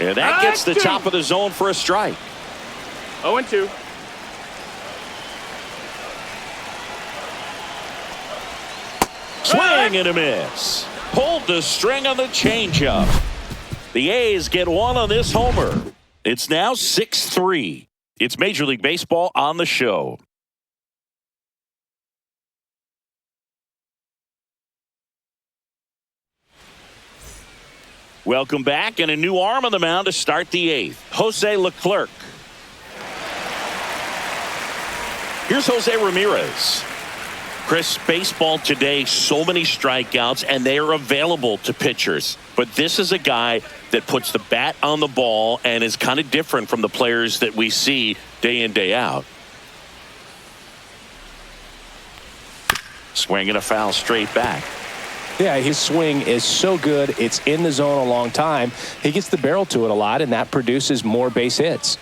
And that gets the top of the zone for a strike. 0-2. Swing and a miss. Pulled the string on the changeup. The A's get one on this homer. It's now 6-3. It's Major League Baseball on the show. Welcome back, and a new arm on the mound to start the eighth. Jose Leclerc. Here's Jose Ramirez. Chris, baseball today, so many strikeouts, and they are available to pitchers. But this is a guy that puts the bat on the ball and is kind of different from the players that we see day in, day out. Swing and a foul straight back. Yeah, his swing is so good. It's in the zone a long time. He gets the barrel to it a lot, and that produces more base hits.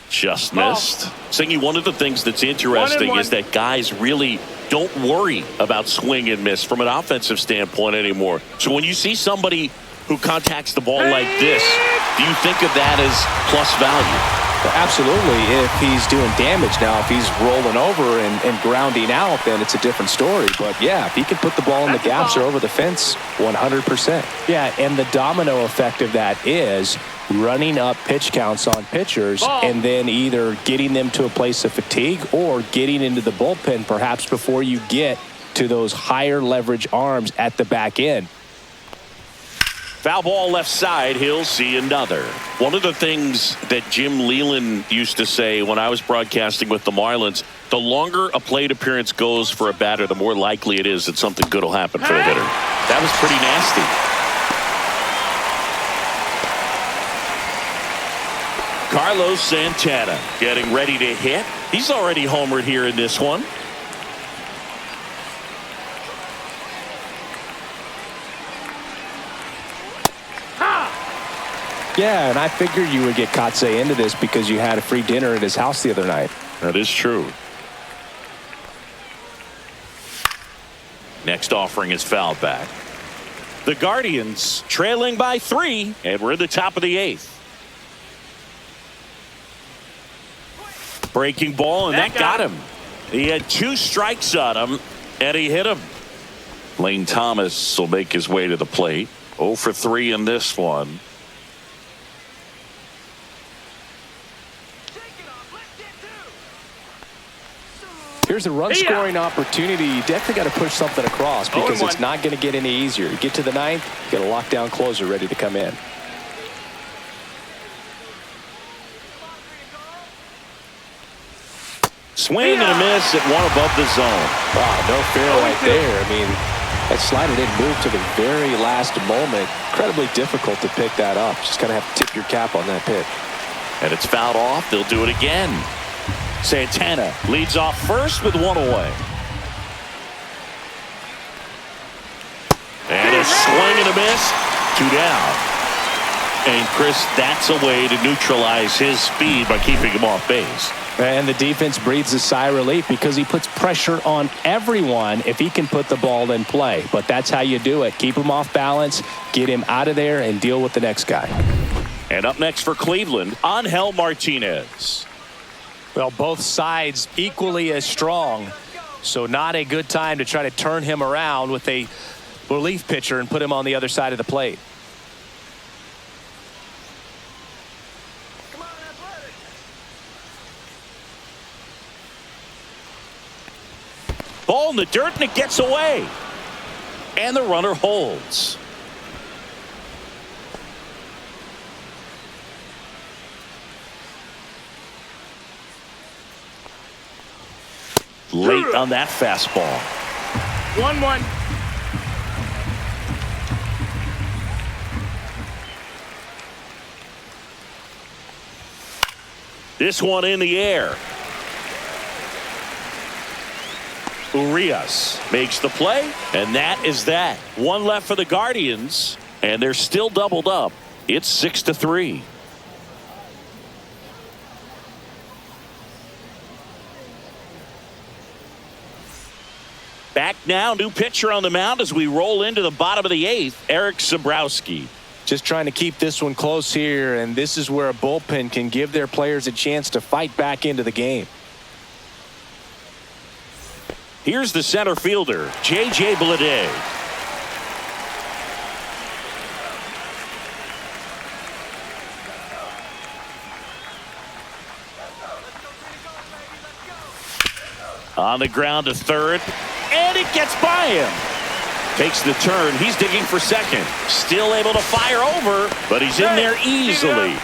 Just missed. Singy, one of the things that's interesting is that guys really don't worry about swing and miss from an offensive standpoint anymore. So when you see somebody who contacts the ball like this, do you think of that as plus value? Well, absolutely. If he's doing damage now, if he's rolling over and grounding out, then it's a different story. But yeah, if he can put the ball in the gaps or over the fence, 100%. Yeah, and the domino effect of that is running up pitch counts on pitchers and then either getting them to a place of fatigue or getting into the bullpen perhaps before you get to those higher leverage arms at the back end. Foul ball left side, he'll see another. One of the things that Jim Leland used to say when I was broadcasting with the Marlins, the longer a plate appearance goes for a batter, the more likely it is that something good will happen for the hitter. That was pretty nasty. Carlos Santana getting ready to hit. He's already homered here in this one. Yeah, and I figured you would get Kotsay into this because you had a free dinner at his house the other night. That is true. Next offering is fouled back. The Guardians trailing by 3, and we're at the top of the 8th. Breaking ball, and that got him. He had 2 strikes on him, and he hit him. Lane Thomas will make his way to the plate. 0 for 3 in this one. Here's a run-scoring opportunity. You definitely got to push something across because it's not going to get any easier. You get to the 9th, you got a lockdown closer ready to come in. Swing and a miss at one above the zone. Wow, no fair right there. I mean, that slider didn't move to the very last moment. Incredibly difficult to pick that up. Just kind of have to tip your cap on that pitch. And it's fouled off. They'll do it again. Santana leads off first with 1 away. And a swing and a miss. 2 down. And Chris, that's a way to neutralize his speed by keeping him off base. And the defense breathes a sigh of relief because he puts pressure on everyone if he can put the ball in play. But that's how you do it. Keep him off balance, get him out of there, and deal with the next guy. And up next for Cleveland, Angel Martinez. Well, both sides equally as strong, so not a good time to try to turn him around with a relief pitcher and put him on the other side of the plate. Ball in the dirt, and it gets away. And the runner holds. Late on that fastball. 1-1. This one in the air. Urias makes the play, and that is that. One left for the Guardians, and they're still doubled up. It's 6-3. Back now, new pitcher on the mound as we roll into the bottom of the 8th, Eric Sabrowski. Just trying to keep this one close here, and this is where a bullpen can give their players a chance to fight back into the game. Here's the center fielder, J.J. Bleday. On the ground to third, and it gets by him. Takes the turn. He's digging for second. Still able to fire over, but he's in there easily.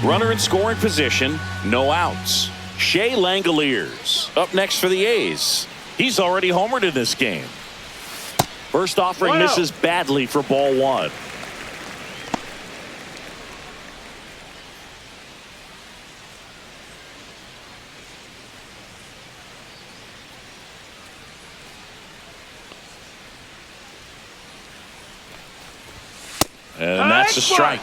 Runner in scoring position, no outs. Shea Langoliers up next for the A's. He's already homered in this game. First offering misses badly for ball one. And that's a strike.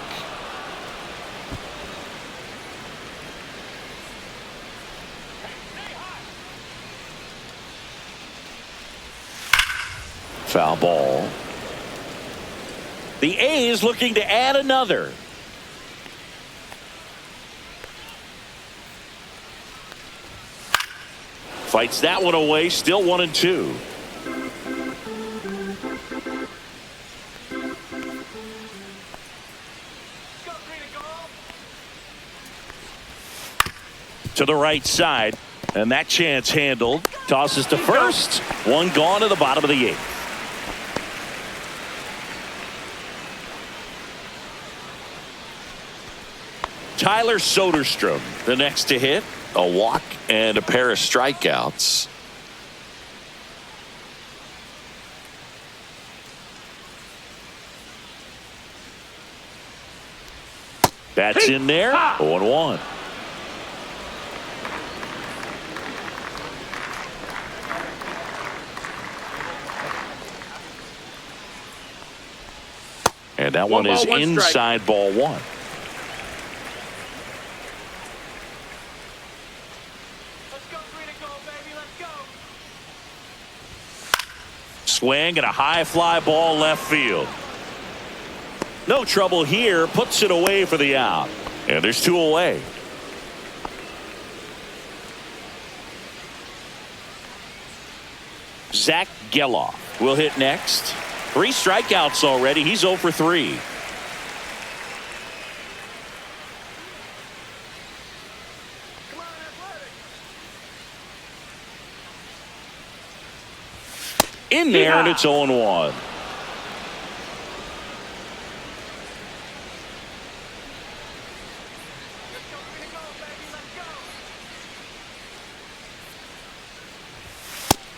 Foul ball. The A's looking to add another. Fights that one away. Still 1-2. To the right side, and that chance handled. Tosses to first. One gone to the bottom of the 8th. Tyler Soderstrom, the next to hit. A walk and a pair of strikeouts. That's in there. 0-1. And that one is inside ball one. Swing and a high fly ball left field. No trouble here. Puts it away for the out. And there's two away. Zach Geloff will hit next. 3 strikeouts already. He's 0 for 3. In there, and it's 0-1.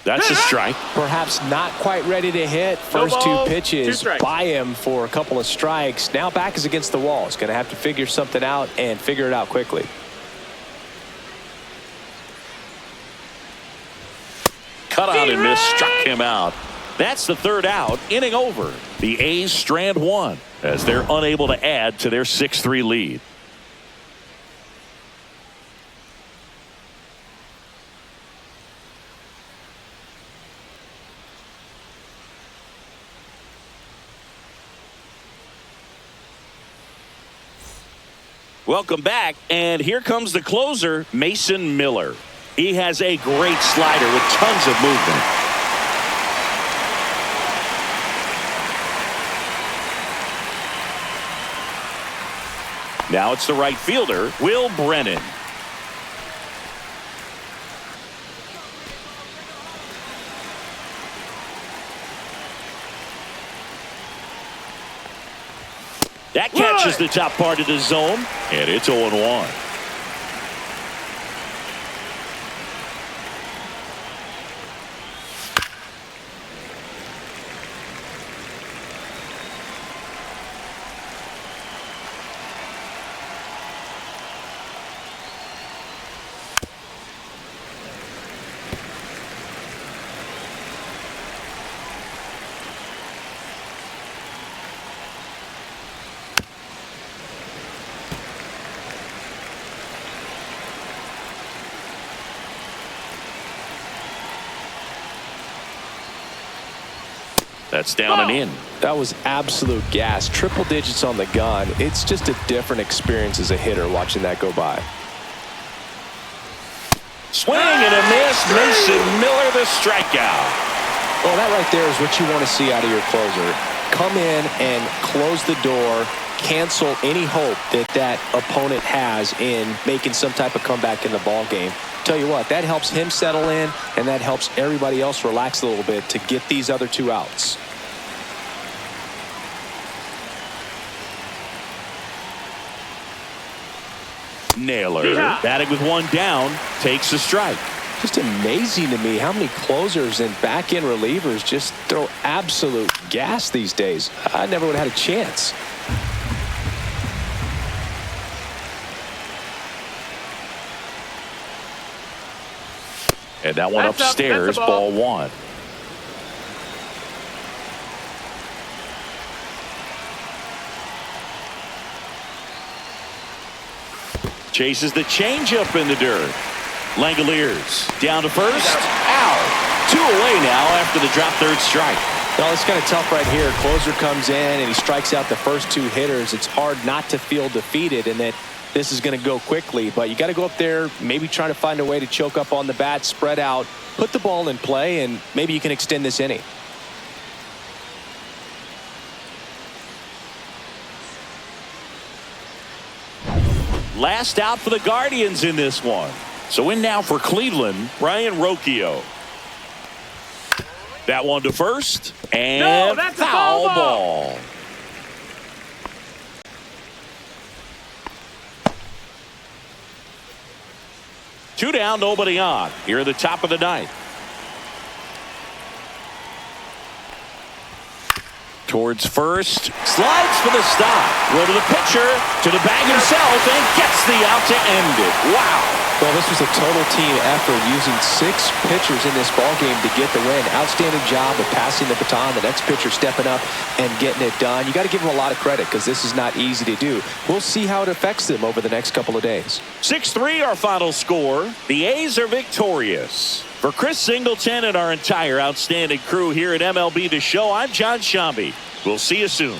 That's a strike. Perhaps not quite ready to hit. First 2 pitches by him for a couple of strikes. Now back is against the wall. He's going to have to figure something out and figure it out quickly. Cut out and miss, struck him out. That's the 3rd out, inning over. The A's strand 1 as they're unable to add to their 6-3 lead. Welcome back, and here comes the closer, Mason Miller. He has a great slider with tons of movement. Now it's the right fielder, Will Brennan. That catches the top part of the zone, and it's 0-1. That's down and in. That was absolute gas. Triple digits on the gun. It's just a different experience as a hitter watching that go by. Swing and a miss. Mason Miller, the strikeout. Well, that right there is what you want to see out of your closer. Come in and close the door, cancel any hope that that opponent has in making some type of comeback in the ball game. Tell you what, that helps him settle in, and that helps everybody else relax a little bit to get these other 2 outs. Naylor, batting with 1 down, takes a strike. Just amazing to me how many closers and back-end relievers just throw absolute gas these days. I never would have had a chance. And that one upstairs, ball 1. Chases the changeup in the dirt. Langoliers down to first. Out. 2 away now after the drop third strike. Well, it's kind of tough right here. Closer comes in and he strikes out the first 2 hitters. It's hard not to feel defeated and that this is going to go quickly, but you got to go up there, maybe try to find a way to choke up on the bat, spread out, put the ball in play, and maybe you can extend this inning. Last out for the Guardians in this one. So in now for Cleveland, Brian Rocchio. That one to first, and that's foul ball. Two down, nobody on. Here at the top of the 9th. Towards first, slides for the stop. Go to the pitcher, to the bag himself, and gets the out to end it. Wow. Well, this was a total team effort using 6 pitchers in this ball game to get the win. Outstanding job of passing the baton. The next pitcher stepping up and getting it done. You got to give them a lot of credit because this is not easy to do. We'll see how it affects them over the next couple of days. 6-3 our final score. The A's are victorious. For Chris Singleton and our entire outstanding crew here at MLB The Show, I'm John Shambi. We'll see you soon.